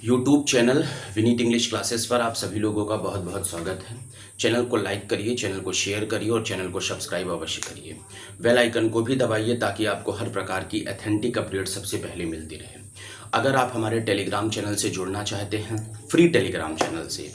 YouTube channel Vineet English classes पर आप सभी लोगों का बहुत बहुत स्वागत है। चैनल को लाइक करिए, चैनल को शेयर करिए और चैनल को सब्सक्राइब अवश्य करिए। बेल आइकन को भी दबाइए ताकि आपको हर प्रकार की ऑथेंटिक अपडेट सबसे पहले मिलती रहे। अगर आप हमारे टेलीग्राम चैनल से जुड़ना चाहते हैं, फ्री टेलीग्राम चैनल से,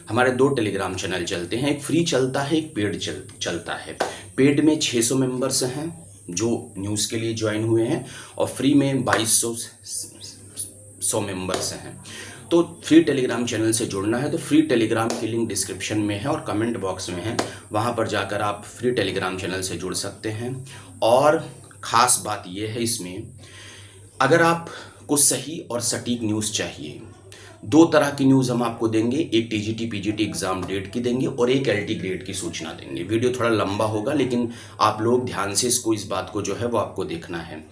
हमारे दो टेलीग्राम चैनल चलते हैं, एक फ्री चलता है, एक पेड चलता है। पेड में 600 मेंबर्स हैं जो न्यूज़ के लिए ज्वाइन हुए हैं और फ्री में 2200 मेंबर्स हैं। तो फ्री टेलीग्राम चैनल से जुड़ना है तो फ्री टेलीग्राम की लिंक डिस्क्रिप्शन में है और कमेंट बॉक्स में है, वहाँ पर जाकर आप फ्री टेलीग्राम चैनल से जुड़ सकते हैं। और ख़ास बात यह है इसमें, अगर आपको सही और सटीक न्यूज़ चाहिए, दो तरह की न्यूज़ हम आपको देंगे, एक टीजीटी पीजीटी एग्ज़ाम डेट की देंगे और एक एलटी ग्रेड की सूचना देंगे। वीडियो थोड़ा लंबा होगा लेकिन आप लोग ध्यान से इस बात को जो है वो आपको देखना है।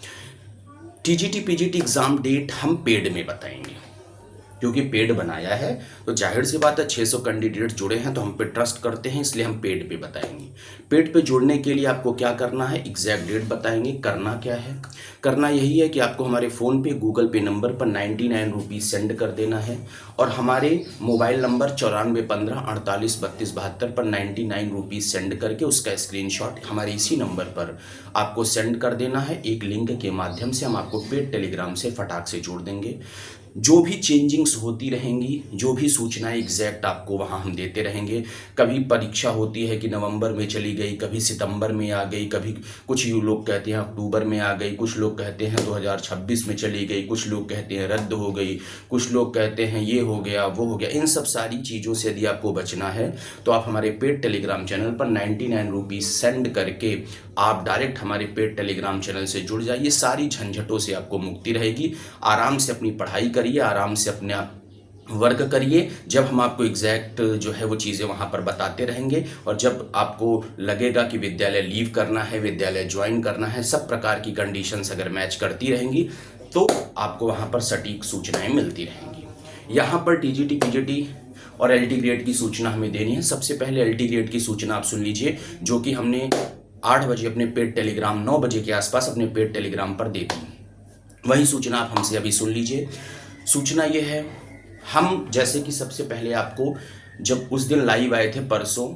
टीजीटी पीजीटी एग्ज़ाम डेट हम पेड में बताएंगे, क्योंकि पेड बनाया है तो जाहिर सी बात है 600 कैंडिडेट जुड़े हैं तो हम पे ट्रस्ट करते हैं, इसलिए हम पेड पे बताएंगे। पेड पे जुड़ने के लिए आपको क्या करना है, एग्जैक्ट डेट बताएंगे। करना क्या है, करना यही है कि आपको हमारे फ़ोन पे गूगल पे नंबर पर 99 रुपीज़ सेंड कर देना है और हमारे मोबाइल नंबर 9415 48 32 72 पर 99 रुपीज़ सेंड करके उसका स्क्रीनशॉट हमारे इसी नंबर पर आपको सेंड कर देना है। एक लिंक के माध्यम से हम आपको पेड टेलीग्राम से फटाक से जोड़ देंगे। जो भी चेंजिंग्स होती रहेंगी, जो भी सूचनाएं एग्जैक्ट आपको वहाँ हम देते रहेंगे। कभी परीक्षा होती है कि नवंबर में चली गई, कभी सितंबर में आ गई, कभी कुछ लोग कहते हैं अक्टूबर में आ गई, कुछ लोग कहते हैं 2026 में चली गई, कुछ लोग कहते हैं रद्द हो गई, कुछ लोग कहते हैं ये हो गया वो हो गया। इन सब सारी चीज़ों से यदि आपको बचना है तो आप हमारे पेड टेलीग्राम चैनल पर 99 रुपीज़ सेंड करके आप डायरेक्ट हमारे पेड टेलीग्राम चैनल से जुड़ जाइए। सारी झंझटों से आपको मुक्ति रहेगी। आराम से अपनी पढ़ाई करिए, आराम से अपने आप वर्क करिए। जब हम आपको एग्जैक्ट जो है वो चीज़ें वहाँ पर बताते रहेंगे और जब आपको लगेगा कि विद्यालय लीव करना है, विद्यालय ज्वाइन करना है, सब प्रकार की कंडीशंस अगर मैच करती रहेंगी तो आपको वहाँ पर सटीक सूचनाएं मिलती रहेंगी। यहाँ पर टीजीटी पीजीटी और एलटी ग्रेड की सूचना हमें देनी है। सबसे पहले एलटी ग्रेड की सूचना आप सुन लीजिए, जो कि हमने 8 बजे अपने पेड टेलीग्राम, 9 बजे के आसपास अपने पेड टेलीग्राम पर दी थी। वही सूचना आप हमसे अभी सुन लीजिए। सूचना ये है, हम जैसे कि सबसे पहले आपको जब उस दिन लाइव आए थे परसों,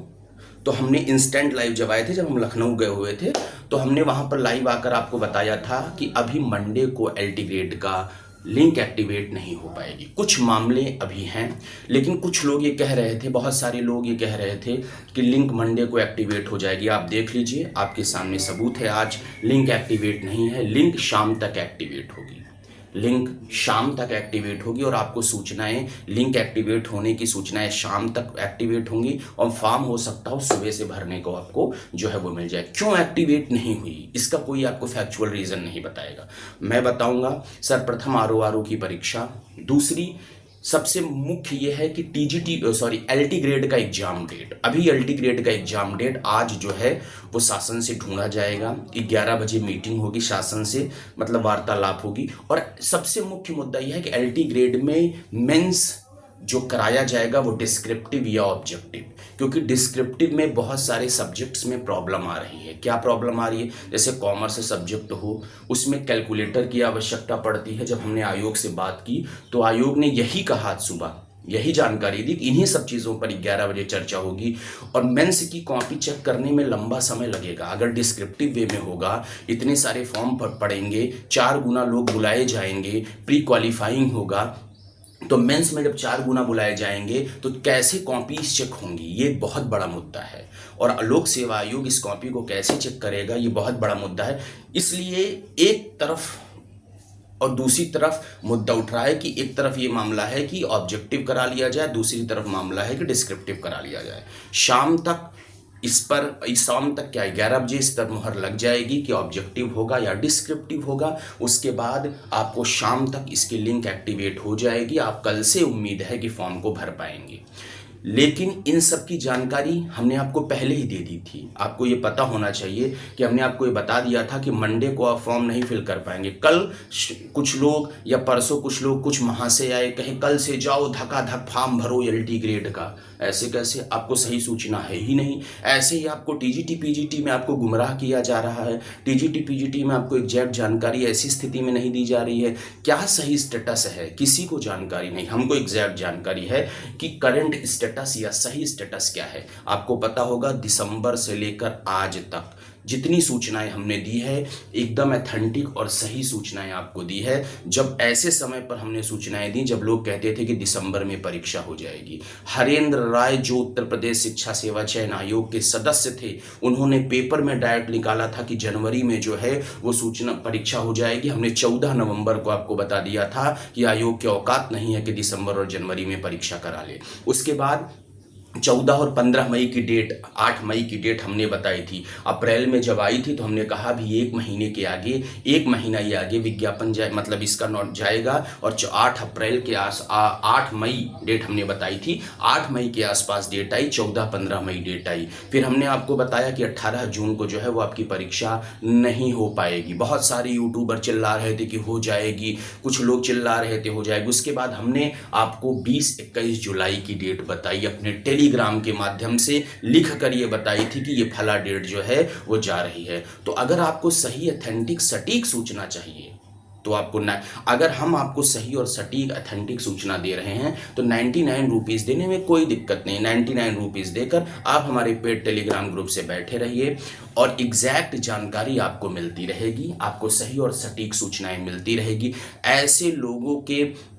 तो हमने इंस्टेंट लाइव जब आए थे, जब हम लखनऊ गए हुए थे, तो हमने वहाँ पर लाइव आकर आपको बताया था कि अभी मंडे को एलटी ग्रेड का लिंक एक्टिवेट नहीं हो पाएगी। कुछ मामले अभी हैं, लेकिन कुछ लोग ये कह रहे थे, बहुत सारे लोग ये कह रहे थे कि लिंक मंडे को एक्टिवेट हो जाएगी। आप देख लीजिए, आपके सामने सबूत है, आज लिंक एक्टिवेट नहीं है, लिंक शाम तक एक्टिवेट होगी। लिंक शाम तक एक्टिवेट होगी और आपको सूचनाएं, लिंक एक्टिवेट होने की सूचनाएं शाम तक एक्टिवेट होंगी और फॉर्म हो सकता हो सुबह से भरने को आपको जो है वो मिल जाए। क्यों एक्टिवेट नहीं हुई, इसका कोई आपको फैक्चुअल रीज़न नहीं बताएगा, मैं बताऊंगा। सर्वप्रथम आरओ की परीक्षा, दूसरी सबसे मुख्य ये है कि एलटी ग्रेड का एग्जाम डेट, अभी एलटी ग्रेड का एग्जाम डेट आज जो है वो शासन से ढूंढा जाएगा। 11 बजे मीटिंग होगी शासन से, मतलब वार्तालाप होगी। और सबसे मुख्य मुद्दा यह है कि एलटी ग्रेड में मेंस जो कराया जाएगा वो डिस्क्रिप्टिव या ऑब्जेक्टिव, क्योंकि डिस्क्रिप्टिव में बहुत सारे सब्जेक्ट्स में प्रॉब्लम आ रही है। क्या प्रॉब्लम आ रही है, जैसे कॉमर्स सब्जेक्ट हो, उसमें कैलकुलेटर की आवश्यकता पड़ती है। जब हमने आयोग से बात की तो आयोग ने यही कहा, सुबह यही जानकारी दी कि इन्हीं सब चीज़ों पर 11 बजे चर्चा होगी। और मेंस की कॉपी चेक करने में लंबा समय लगेगा। अगर डिस्क्रिप्टिव वे में होगा, इतने सारे फॉर्म पड़ेंगे, 4 गुना लोग बुलाए जाएंगे, प्री क्वालिफाइंग होगा, तो मेंस में जब 4 गुना बुलाए जाएंगे तो कैसे कॉपीज चेक होंगी, ये बहुत बड़ा मुद्दा है। और लोक सेवा आयोग इस कॉपी को कैसे चेक करेगा, ये बहुत बड़ा मुद्दा है। इसलिए एक तरफ और दूसरी तरफ मुद्दा उठ रहा है कि एक तरफ ये मामला है कि ऑब्जेक्टिव करा लिया जाए, दूसरी तरफ मामला है कि डिस्क्रिप्टिव करा लिया जाए। शाम तक इस शाम तक क्या 11 बजे इस पर मुहर लग जाएगी कि ऑब्जेक्टिव होगा या डिस्क्रिप्टिव होगा। उसके बाद आपको शाम तक इसकी लिंक एक्टिवेट हो जाएगी। आप कल से उम्मीद है कि फॉर्म को भर पाएंगे। लेकिन इन सब की जानकारी हमने आपको पहले ही दे दी थी। आपको ये पता होना चाहिए कि हमने आपको ये बता दिया था कि मंडे को आप फॉर्म नहीं फिल कर पाएंगे। कल कुछ लोग या परसों कुछ लोग, कुछ महाशय आए, कहे कल से जाओ धकाधक फॉर्म भरो LT ग्रेड का। ऐसे कैसे? आपको सही सूचना है ही नहीं। ऐसे ही आपको TGT PGT में आपको गुमराह किया जा रहा है। TGT PGT में आपको एग्जैक्ट जानकारी ऐसी स्थिति में नहीं दी जा रही है। क्या सही स्टेटस है किसी को जानकारी नहीं। हमको एग्जैक्ट जानकारी है कि करंट स्टेटस या सही स्टेटस क्या है। आपको पता होगा दिसंबर से लेकर आज तक जितनी सूचनाएं हमने दी है एकदम ऑथेंटिक और सही सूचनाएं आपको दी है। जब ऐसे समय पर हमने सूचनाएं दी जब लोग कहते थे कि दिसंबर में परीक्षा हो जाएगी। हरेंद्र राय जो उत्तर प्रदेश शिक्षा सेवा चयन आयोग के सदस्य थे, उन्होंने पेपर में डायरेक्ट निकाला था कि जनवरी में जो है वो सूचना परीक्षा हो जाएगी। हमने 14 नवंबर को आपको बता दिया था कि आयोग के औकात नहीं है कि दिसंबर और जनवरी में परीक्षा करा ले। उसके बाद 14 और 15 मई की डेट, 8 मई की डेट हमने बताई थी। अप्रैल में जब आई थी तो हमने कहा भी 1 महीने के आगे, 1 महीना ही आगे विज्ञापन जाए, मतलब इसका नोट जाएगा। और 8 अप्रैल के 8 मई डेट हमने बताई थी। 8 मई के आसपास डेट आई, 14-15 मई डेट आई। फिर हमने आपको बताया कि 18 जून को जो है वो आपकी परीक्षा नहीं हो पाएगी। बहुत सारे यूट्यूबर चिल्ला रहे थे कि हो जाएगी, कुछ लोग चिल्ला रहे थे हो जाएगी। उसके बाद हमने आपको 20-21 जुलाई की डेट बताई, अपने टेलीग्राम के माध्यम से लिख कर ये बताई थी कि ये फला डेट जो है वो जा रही है। तो अगर आपको सही ऑथेंटिक सटीक सूचना चाहिए तो आपको अगर हम आपको सही और सटीक ऑथेंटिक सूचना दे रहे हैं तो 99 रुपीज़ देने में कोई दिक्कत नहीं। 99 रुपीज़ देकर आप हमारे पेड टेलीग्राम ग्रुप से बैठे रहिए और एग्जैक्ट जानकारी आपको मिलती रहेगी, आपको सही और सटीक सूचनाएं मिलती रहेगी।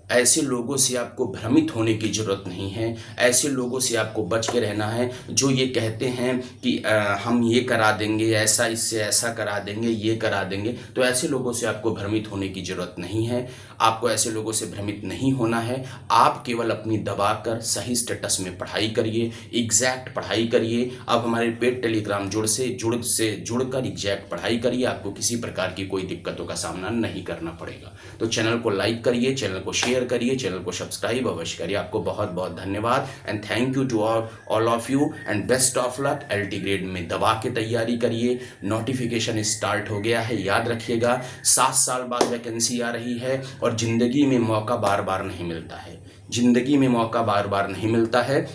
ऐसे लोगों से आपको भ्रमित होने की ज़रूरत नहीं है। ऐसे लोगों से आपको बच के रहना है जो ये कहते हैं कि हम ये करा देंगे, ऐसा इससे ऐसा करा देंगे, ये करा देंगे। तो ऐसे लोगों से आपको भ्रमित होने की ज़रूरत नहीं है। आपको ऐसे लोगों से भ्रमित नहीं होना है। आप केवल अपनी दबा कर सही स्टेटस में पढ़ाई करिए, एग्जैक्ट पढ़ाई करिए। आप हमारे पेड टेलीग्राम जुड़कर एग्जैक्ट पढ़ाई करिए। आपको किसी प्रकार की कोई दिक्कतों का सामना नहीं करना पड़ेगा। तो चैनल को लाइक करिए, चैनल को शेयर करिए, चैनल को सब्सक्राइब अवश्य करिए। आपको बहुत बहुत धन्यवाद and thank you to all of you and best of luck. LT grade में दबा के तैयारी करिए। नोटिफिकेशन स्टार्ट हो गया है, याद रखिएगा। 7 साल बाद वैकेंसी आ रही है और ज़िंदगी में मौका बार बार नहीं मिलता है। ज़िंदगी में मौका बार बार नहीं मिलता है।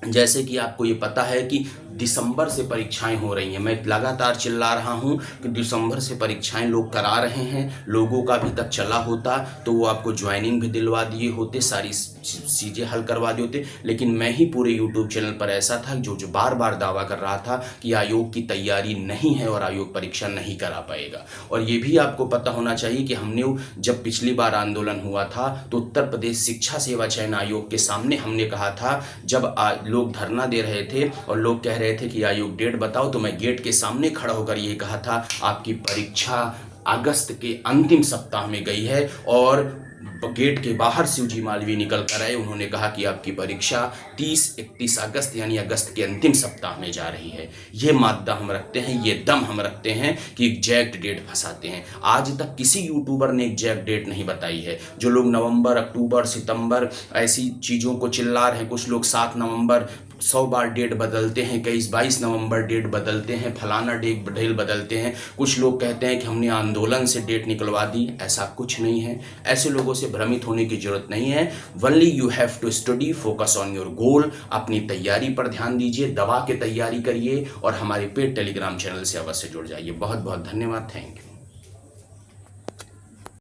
जैसे कि आपको ये पता है कि दिसंबर से परीक्षाएं हो रही हैं। मैं लगातार चिल्ला रहा हूं कि दिसंबर से परीक्षाएं लोग करा रहे हैं। लोगों का भी तक चला होता तो वो आपको ज्वाइनिंग भी दिलवा दिए होते, सारी चीज़ें हल करवा दिए होते। लेकिन मैं ही पूरे यूट्यूब चैनल पर ऐसा था जो बार बार दावा कर रहा था कि आयोग की तैयारी नहीं है और आयोग परीक्षा नहीं करा पाएगा। और ये भी आपको पता होना चाहिए कि हमने जब पिछली बार आंदोलन हुआ था तो उत्तर प्रदेश शिक्षा सेवा चयन आयोग के सामने हमने कहा था, जब लोग धरना दे रहे थे और लोग कह रहे थे कि आयोग डेट बताओ, तो मैं गेट के सामने खड़ा होकर ये कहा था आपकी परीक्षा अगस्त के अंतिम सप्ताह में गई है। और गेट के बाहर शिवजी मालवीय निकल कर आए, उन्होंने कहा कि आपकी परीक्षा 30-31 अगस्त यानी अगस्त के अंतिम सप्ताह में जा रही है। ये मादा हम रखते हैं, ये दम हम रखते हैं कि एग्जैक्ट डेट फंसाते हैं। आज तक किसी यूट्यूबर ने एग्जैक्ट डेट नहीं बताई है। जो लोग नवंबर, अक्टूबर, सितंबर ऐसी चीज़ों को चिल्ला रहे हैं, कुछ लोग 7 नवंबर 100 बार डेट बदलते हैं, 22 नवंबर डेट बदलते हैं, फलाना डेट बदलते हैं। कुछ लोग कहते हैं कि हमने आंदोलन से डेट निकलवा दी। ऐसा कुछ नहीं है। ऐसे लोगों से भ्रमित होने की जरूरत नहीं है। Only you have to study, focus on your goal. अपनी तैयारी पर ध्यान दीजिए, दबा के तैयारी करिए और हमारे पेड टेलीग्राम चैनल से अवश्य जुड़ जाइए। बहुत बहुत धन्यवाद। Thank you.